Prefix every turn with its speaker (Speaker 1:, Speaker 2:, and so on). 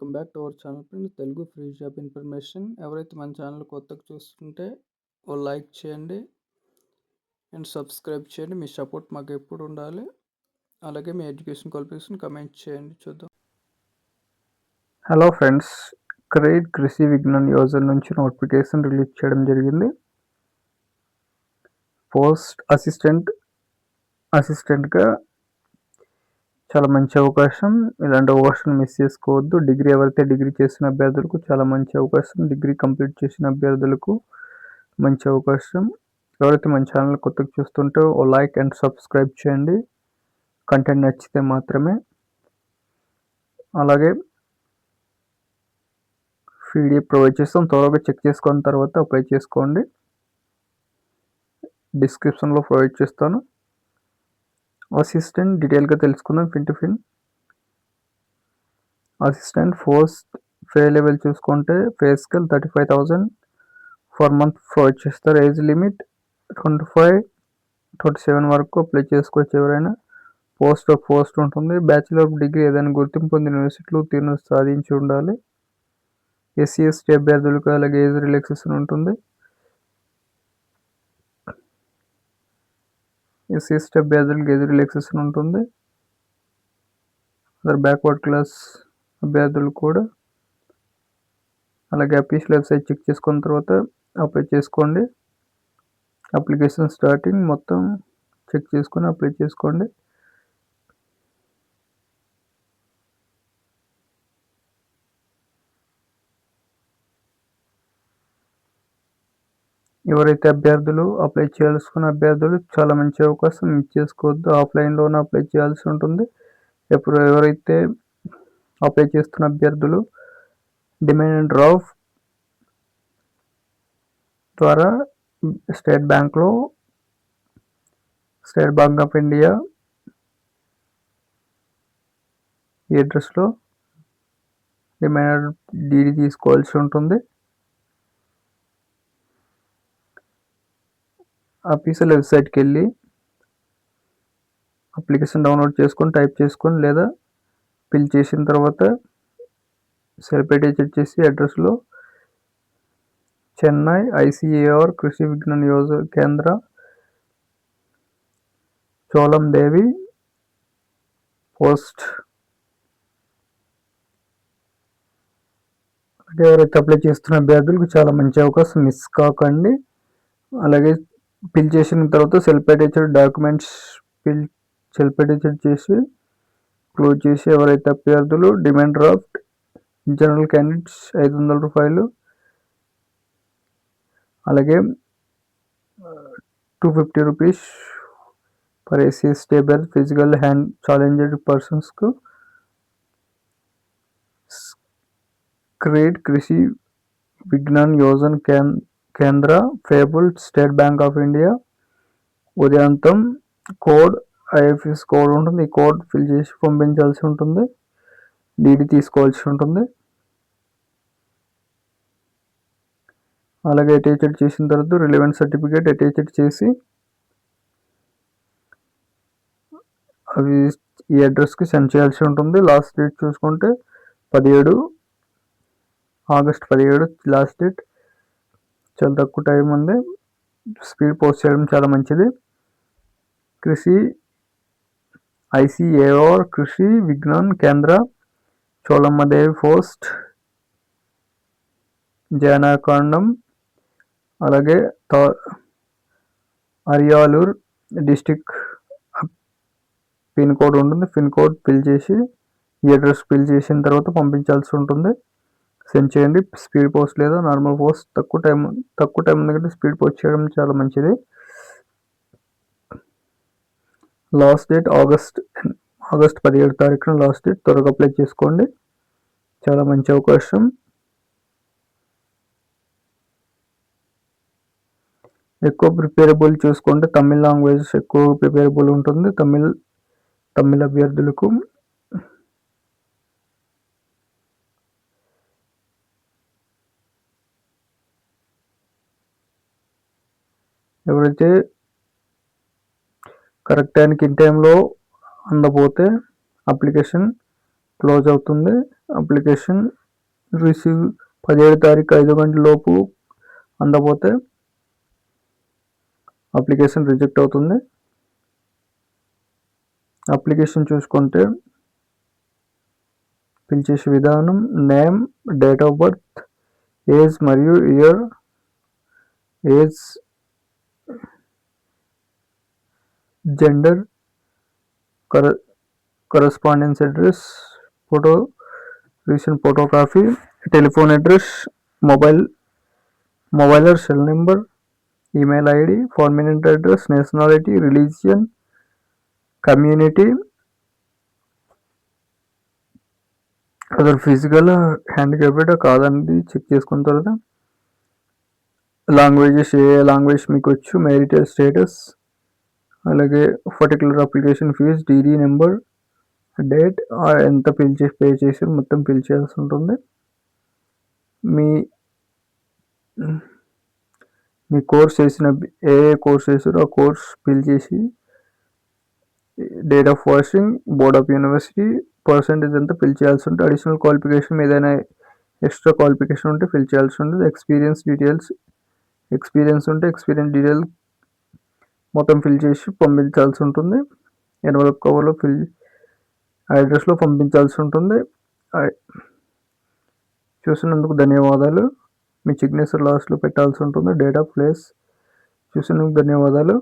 Speaker 1: Welcome back to our channel friends. Telugu free job information. ఎవరైతే మన channel కొత్తగా చూస్తుంటే ఓ లైక్ చేయండి అండ్ సబ్స్క్రైబ్ చేయండి. మీ సపోర్ట్ మాకు ఎప్పుడు ఉండాలి. అలాగే మీ ఎడ్యుకేషన్ క్వాలిఫికేషన్ కమెంట్ చేయండి. చూద్దాం.
Speaker 2: Hello friends, credit Krishi Vigyan Yojana నుంచి నోటిఫికేషన్ రిలీజ్ చేయడం జరిగింది. పోస్ట్ అసిస్టెంట్గా చాలా మంచి అవకాశం. ఇలాంటి అవకాశం మిస్ చేసుకోవద్దు. ఎవరైతే డిగ్రీ చేసిన అభ్యర్థులకు చాలా మంచి అవకాశం. డిగ్రీ కంప్లీట్ చేసిన అభ్యర్థులకు మంచి అవకాశం. ఎవరైతే మన ఛానల్ కొత్తగా చూస్తుంటే ఓ లైక్ అండ్ సబ్స్క్రైబ్ చేయండి. కంటెంట్ నచ్చితే మాత్రమే. అలాగే పీడిఎఫ్ ప్రొవైడ్ చేస్తాం. త్వరగా చెక్ చేసుకున్న తర్వాత అప్లై చేసుకోండి. డిస్క్రిప్షన్లో ప్రొవైడ్ చేస్తాను. అసిస్టెంట్ డీటెయిల్గా తెలుసుకుందాం. అసిస్టెంట్ పోస్ట్ పే లెవెల్ చూసుకుంటే pay scale 35,000 for month provide చేస్తారు. ఏజ్ లిమిట్ 25-27 వరకు అప్లై చేసుకోవచ్చు ఎవరైనా. పోస్ట్ ఉంటుంది. బ్యాచిలర్ ఆఫ్ డిగ్రీ ఏదైనా గుర్తింపు పొందిన యూనివర్సిటీలో ఉత్తీర్ణత సాధించి ఉండాలి. ఎస్సీ ఎస్టీ అభ్యర్థులకు అలాగే ఏజ్ రిలాక్సేషన్ ఉంటుంది. ఎస్సీ ఎస్టీ అభ్యర్థులకు ఏజ్ రిలాక్సేషన్ ఉంటుంది. అదర్ బ్యాక్వర్డ్ క్లాస్ అభ్యర్థులు కూడా. అలాగే అఫీషియల్ వెబ్సైట్ చెక్ చేసుకున్న తర్వాత అప్లై చేసుకోండి. అప్లికేషన్ స్టార్టింగ్ మొత్తం చెక్ చేసుకొని అప్లై చేసుకోండి. ఎవరైతే అభ్యర్థులు అప్లై చేయాల్సుకున్న అభ్యర్థులు చాలా మంచి అవకాశం మిస్ చేసుకోవద్దు. ఆఫ్లైన్లోనే అప్లై చేయాల్సి ఉంటుంది. ఎవరైతే అప్లై చేస్తున్న అభ్యర్థులు డిమాండ్ డ్రాఫ్ట్ ద్వారా స్టేట్ బ్యాంక్ ఆఫ్ ఇండియా ఈ అడ్రస్లో డిమాండ్ డీడీ తీసుకోవాల్సి ఉంటుంది. అఫీషియల్ వెబ్సైట్కి వెళ్ళి అప్లికేషన్ డౌన్లోడ్ చేసుకొని టైప్ చేసుకొని లేదా ఫిల్ చేసిన తర్వాత సెల్పేట్ చేసి అడ్రస్లో చెన్నై ఐసిఏఆర్ కృషి విజ్ఞాన్ యోజన కేంద్ర చోళం దేవి పోస్ట్. అలాగే ఎవరైతే అప్లై చేస్తున్న అభ్యర్థులకు చాలా మంచి అవకాశం మిస్ కాకండి. అలాగే ఫిల్ చేసిన తర్వాత సెల్ఫ్ అటెస్టెడ్ డాక్యుమెంట్స్ చేసి క్లోజ్ చేసి ఎవరైతే అభ్యర్థులు డిమాండ్ డ్రాఫ్ట్ జనరల్ క్యాండిడేట్స్ 500 రూపాయలు, అలాగే 250 రూపీస్ ఫర్ ఎస్సీ ఎస్టీ అభ్యర్థి ఫిజికల్ హ్యాండ్ ఛాలెంజ్డ్ పర్సన్స్కు. Credit Krishi Vigyan Yojana Kendra payable state bank of India ఉదయాంతం కోడ్ ఐఎఫ్ఎస్ కోడ్ ఉంటుంది. ఈ కోడ్ ఫిల్ చేసి పంపించాల్సి ఉంటుంది. డీడీ తీసుకోవాల్సి ఉంటుంది. అలాగే అటాచ్డ్ చేసిన తర్వాత రిలవెంట్ సర్టిఫికేట్ అటాచ్డ్ చేసి అవి ఈ అడ్రస్కి సెండ్ చేయాల్సి ఉంటుంది. లాస్ట్ డేట్ చూసుకుంటే 17 ఆగస్ట్ 17 లాస్ట్ డేట్. చాలా తక్కువ టైం ఉంది. స్పీడ్ పోస్ట్ చేయడం చాలా మంచిది. కృషి ఐసిఏఆర్ కృషి విజ్ఞాన్ కేంద్ర చోళమ్మదేవి పోస్ట్ జయనాకాండం, అలాగే అరియాలూర్ డిస్టిక్ పిన్ కోడ్ ఉంటుంది. పిన్ కోడ్ ఫిల్ చేసి ఈ అడ్రస్ ఫిల్ చేసిన తర్వాత పంపించాల్సి ఉంటుంది. సెండ్ చేయండి. స్పీడ్ పోస్ట్ లేదా నార్మల్ పోస్ట్. తక్కువ టైం ఉంది కాబట్టి స్పీడ్ పోస్ట్ చేయడం చాలా మంచిది. లాస్ట్ డేట్ ఆగస్ట్ 17 తారీఖున లాస్ట్ డేట్. త్వరగా అప్లై చేసుకోండి. చాలా మంచి అవకాశం. ఎక్కువ ప్రిపేరబుల్ చూసుకుంటే తమిళ్ లాంగ్వేజ్ ఎక్కువ ప్రిపేరబుల్ ఉంటుంది. తమిళ అభ్యర్థులకు. ఎవరైతే కరెక్ట్ టైంకి ఇన్ టైంలో అందపోతే అప్లికేషన్ క్లోజ్ అవుతుంది. అప్లికేషన్ రిసీవ్ 17 తారీఖు 5 గంటల లోపు అందకపోతే అప్లికేషన్ రిజెక్ట్ అవుతుంది. అప్లికేషన్ చూసుకుంటే ఫిల్ చేసే విధానం name, date of birth, age మరియు year, age, gender, correspondence address, photo, recent photography, telephone address, mobile or cell number, email ID, permanent address, nationality, religion, community, other physical handicapped కాదనేది check చేసుకున్న తర్వాత languages ఏ language మీకు వచ్చు, marital status, అలాగే particular application fees, DD number, date, ఎంత pay చేసారు మొత్తం ఫిల్ చేయాల్సి ఉంటుంది. మీ కోర్స్ చేసిన ఏ కోర్స్ చేసారో ఆ కోర్స్ ఫిల్ చేసి date of passing, board of university, percentage అంతా ఫిల్ చేయాల్సి ఉంటుంది. అడిషనల్ క్వాలిఫికేషన్ ఏదైనా ఎక్స్ట్రా క్వాలిఫికేషన్ ఉంటే ఫిల్ చేయాల్సి ఉంటుంది. ఎక్స్పీరియన్స్ ఉంటే ఎక్స్పీరియన్స్ డీటెయిల్ మొత్తం ఫిల్ చేసి పంపించాల్సి ఉంటుంది. ఎన్వలప్ కవర్లో అడ్రస్లో పంపించాల్సి ఉంటుంది. చూసినందుకు ధన్యవాదాలు. మీ సిగ్నేచర్ లాస్ట్లో పెట్టాల్సి ఉంటుంది. డేట్ ఆఫ్ ప్లేస్ చూసినందుకు ధన్యవాదాలు.